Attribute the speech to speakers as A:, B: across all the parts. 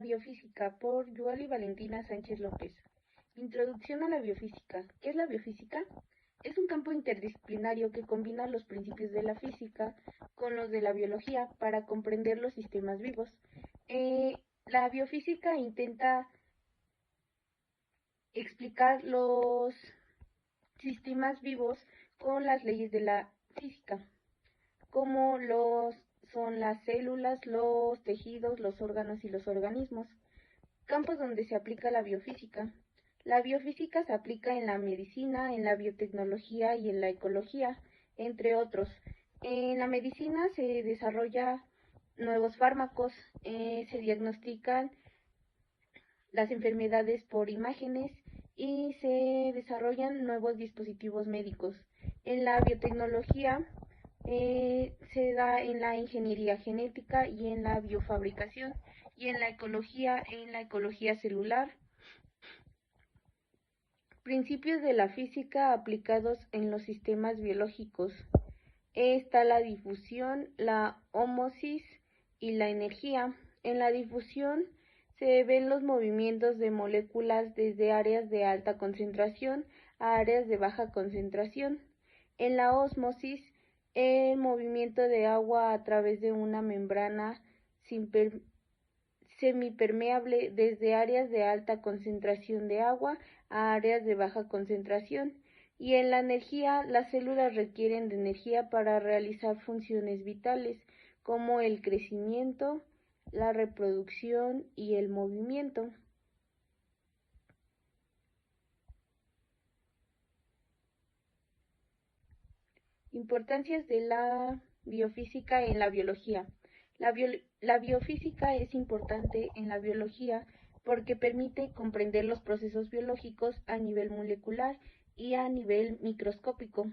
A: biofísica por Yuval y Valentina Sánchez López. Introducción a la biofísica. ¿Qué es la biofísica? Es un campo interdisciplinario que combina los principios de la física con los de la biología para comprender los sistemas vivos. La biofísica intenta explicar los sistemas vivos con las leyes de la física, como son las células, los tejidos, los órganos y los organismos. Campos donde se aplica la biofísica. La biofísica se aplica en la medicina, en la biotecnología y en la ecología, entre otros. En la medicina se desarrolla nuevos fármacos, se diagnostican las enfermedades por imágenes y se desarrollan nuevos dispositivos médicos. En la biotecnología se da en la ingeniería genética y en la biofabricación, y en la ecología celular. Principios de la física aplicados en los sistemas biológicos. Está la difusión, la ósmosis y la energía. En la difusión se ven los movimientos de moléculas desde áreas de alta concentración a áreas de baja concentración. En la ósmosis, el movimiento de agua a través de una membrana semipermeable desde áreas de alta concentración de agua a áreas de baja concentración. Y en la energía, las células requieren de energía para realizar funciones vitales como el crecimiento, la reproducción y el movimiento. Importancias de la biofísica en la biología. La biofísica es importante en la biología porque permite comprender los procesos biológicos a nivel molecular y a nivel microscópico.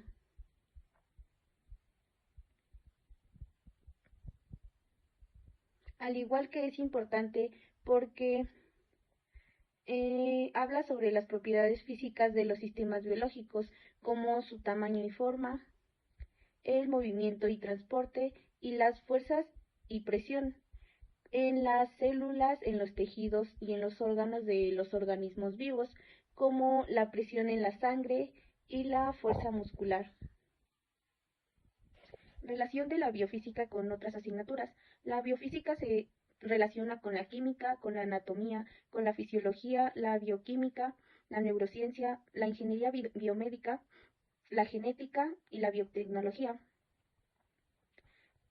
A: Al igual que es importante porque habla sobre las propiedades físicas de los sistemas biológicos, como su tamaño y forma, el movimiento y transporte, y las fuerzas y presión en las células, en los tejidos y en los órganos de los organismos vivos, como la presión en la sangre y la fuerza muscular. Relación de la biofísica con otras asignaturas. La biofísica se relaciona con la química, con la anatomía, con la fisiología, la bioquímica, la neurociencia, la ingeniería biomédica, la genética y la biotecnología.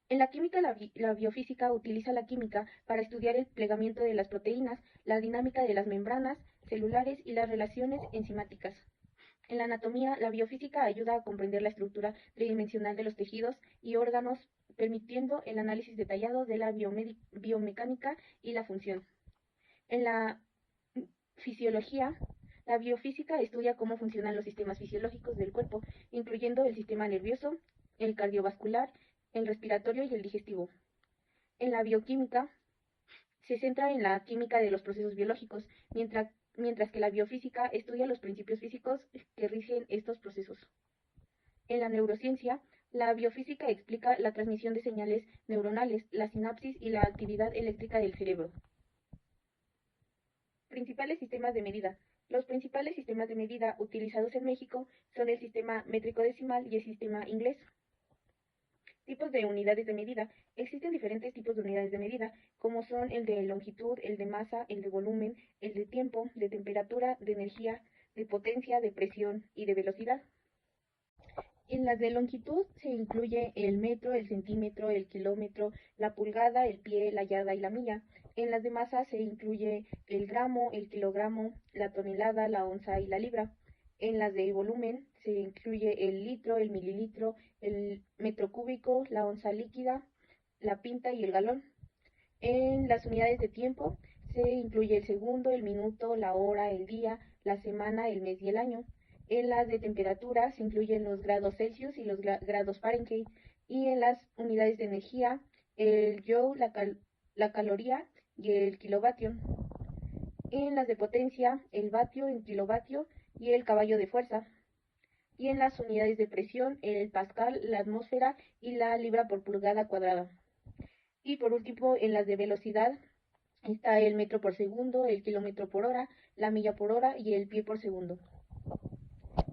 A: En la química, la biofísica utiliza la química para estudiar el plegamiento de las proteínas, la dinámica de las membranas celulares y las relaciones enzimáticas. En la anatomía, la biofísica ayuda a comprender la estructura tridimensional de los tejidos y órganos, permitiendo el análisis detallado de la biomecánica y la función. En la fisiología, la biofísica estudia cómo funcionan los sistemas fisiológicos del cuerpo, incluyendo el sistema nervioso, el cardiovascular, el respiratorio y el digestivo. En la bioquímica, se centra en la química de los procesos biológicos, mientras que la biofísica estudia los principios físicos que rigen estos procesos. En la neurociencia, la biofísica explica la transmisión de señales neuronales, la sinapsis y la actividad eléctrica del cerebro. Principales sistemas de medida. Los principales sistemas de medida utilizados en México son el sistema métrico decimal y el sistema inglés. Tipos de unidades de medida. Existen diferentes tipos de unidades de medida, como son el de longitud, el de masa, el de volumen, el de tiempo, de temperatura, de energía, de potencia, de presión y de velocidad. En las de longitud se incluye el metro, el centímetro, el kilómetro, la pulgada, el pie, la yarda y la milla. En las de masa se incluye el gramo, el kilogramo, la tonelada, la onza y la libra. En las de volumen se incluye el litro, el mililitro, el metro cúbico, la onza líquida, la pinta y el galón. En las unidades de tiempo se incluye el segundo, el minuto, la hora, el día, la semana, el mes y el año. En las de temperatura se incluyen los grados Celsius y los grados Fahrenheit. Y en las unidades de energía, el joule, la caloría y el kilovatio. En las de potencia, el vatio, el kilovatio y el caballo de fuerza. Y en las unidades de presión, el pascal, la atmósfera y la libra por pulgada cuadrada. Y por último, en las de velocidad, Está el metro por segundo, el kilómetro por hora, la milla por hora y el pie por segundo.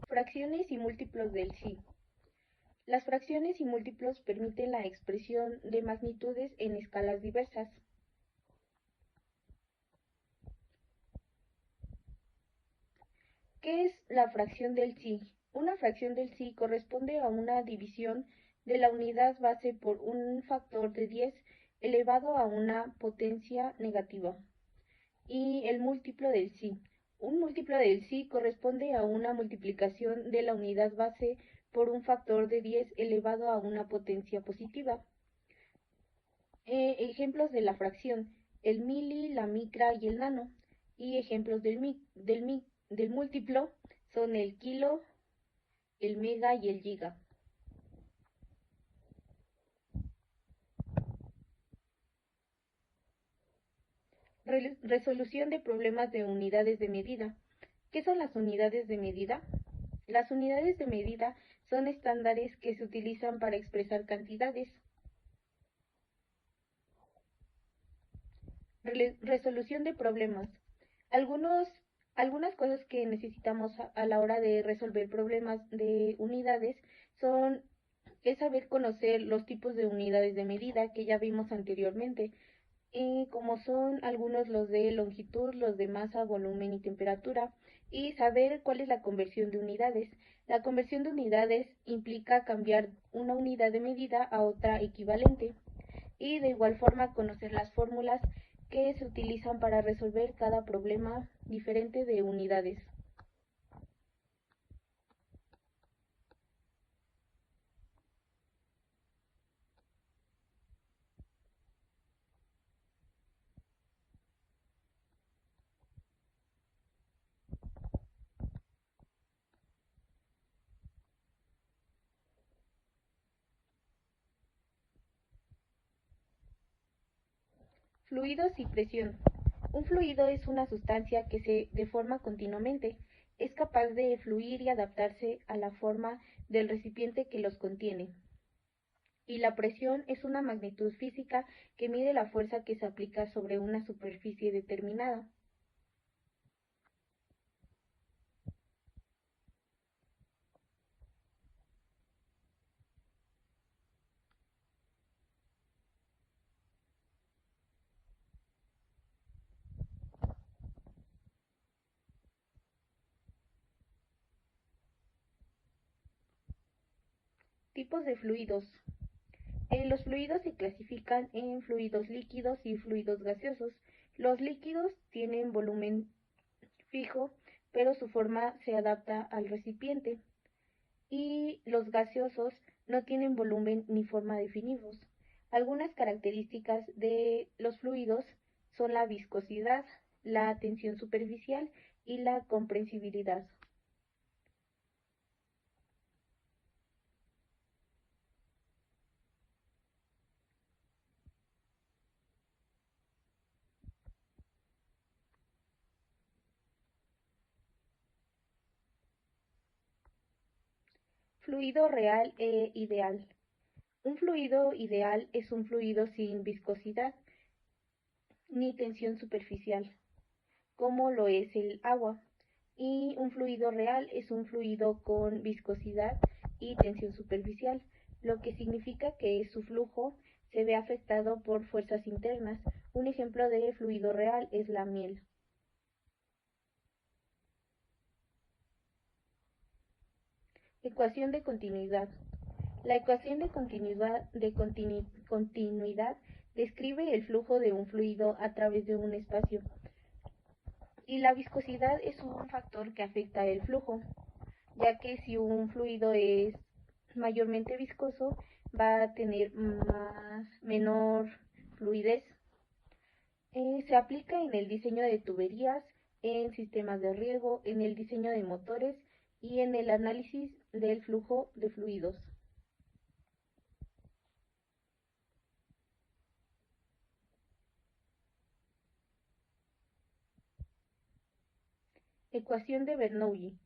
A: Fracciones y múltiplos del psi. Las fracciones y múltiplos permiten la expresión de magnitudes en escalas diversas. ¿Qué es la fracción del psi? Una fracción del psi corresponde a una división de la unidad base por un factor de 10 elevado a una potencia negativa. Y el múltiplo del psi. Un múltiplo del psi corresponde a una multiplicación de la unidad base por un factor de 10 elevado a una potencia positiva. Ejemplos de la fracción: el mili, la micra y el nano. Y ejemplos del múltiplo son el kilo, el mega y el giga. Resolución de problemas de unidades de medida. ¿Qué son las unidades de medida? Las unidades de medida son estándares que se utilizan para expresar cantidades. Resolución de problemas. Algunas cosas que necesitamos a la hora de resolver problemas de unidades es saber conocer los tipos de unidades de medida que ya vimos anteriormente, como son algunos los de longitud, los de masa, volumen y temperatura, y saber cuál es la conversión de unidades. La conversión de unidades implica cambiar una unidad de medida a otra equivalente, y de igual forma conocer las fórmulas que se utilizan para resolver cada problema diferente de unidades. Fluidos y presión. Un fluido es una sustancia que se deforma continuamente. Es capaz de fluir y adaptarse a la forma del recipiente que los contiene. Y la presión es una magnitud física que mide la fuerza que se aplica sobre una superficie determinada. Tipos de fluidos. Los fluidos se clasifican en fluidos líquidos y fluidos gaseosos. Los líquidos tienen volumen fijo, pero su forma se adapta al recipiente. Y los gaseosos no tienen volumen ni forma definidos. Algunas características de los fluidos son la viscosidad, la tensión superficial y la compresibilidad. Fluido real e ideal. Un fluido ideal es un fluido sin viscosidad ni tensión superficial, como lo es el agua. Y un fluido real es un fluido con viscosidad y tensión superficial, lo que significa que su flujo se ve afectado por fuerzas internas. Un ejemplo de fluido real es la miel. Ecuación de continuidad. La ecuación de continuidad describe el flujo de un fluido a través de un espacio, y la viscosidad es un factor que afecta el flujo, ya que si un fluido es mayormente viscoso va a tener menor fluidez. Se aplica en el diseño de tuberías, en sistemas de riego, en el diseño de motores y en el análisis del flujo de fluidos. Ecuación de Bernoulli.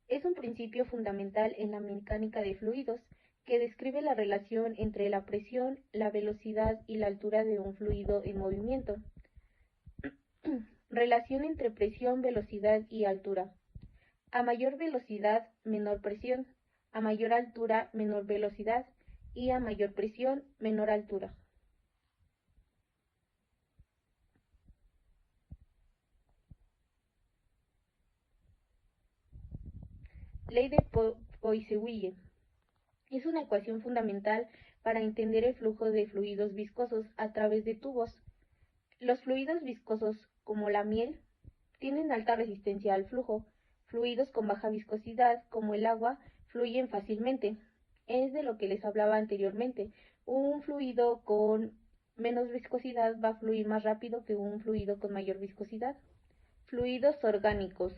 A: Es un principio fundamental en la mecánica de fluidos que describe la relación entre la presión, la velocidad y la altura de un fluido en movimiento. Relación entre presión, velocidad y altura. A mayor velocidad, menor presión. A mayor altura, menor velocidad. Y a mayor presión, menor altura. Ley de Poiseuille. Es una ecuación fundamental para entender el flujo de fluidos viscosos a través de tubos. Los fluidos viscosos, como la miel, tienen alta resistencia al flujo. Fluidos con baja viscosidad, como el agua, fluyen fácilmente. Es de lo que les hablaba anteriormente. Un fluido con menos viscosidad va a fluir más rápido que un fluido con mayor viscosidad. Fluidos orgánicos.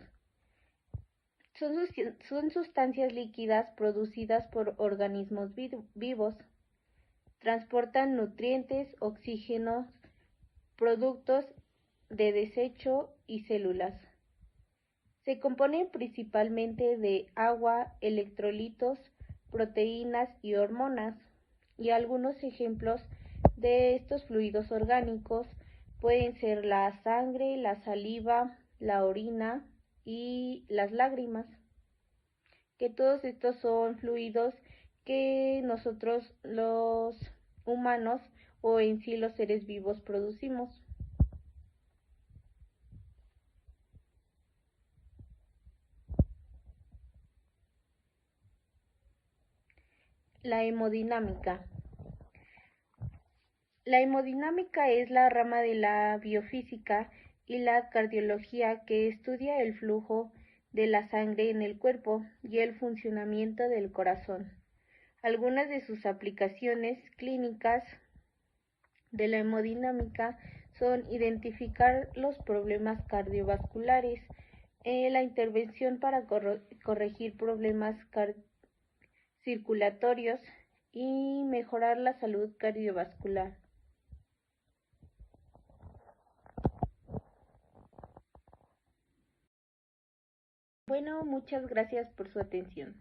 A: Son sustancias líquidas producidas por organismos vivos. Transportan nutrientes, oxígenos, productos de desecho y células. Se componen principalmente de agua, electrolitos, proteínas y hormonas, y algunos ejemplos de estos fluidos orgánicos pueden ser la sangre, la saliva, la orina y las lágrimas, que todos estos son fluidos que nosotros los humanos o en sí los seres vivos producimos. La hemodinámica. La hemodinámica es la rama de la biofísica y la cardiología que estudia el flujo de la sangre en el cuerpo y el funcionamiento del corazón. Algunas de sus aplicaciones clínicas de la hemodinámica son identificar los problemas cardiovasculares, la intervención para corregir problemas circulatorios y mejorar la salud cardiovascular. Bueno, muchas gracias por su atención.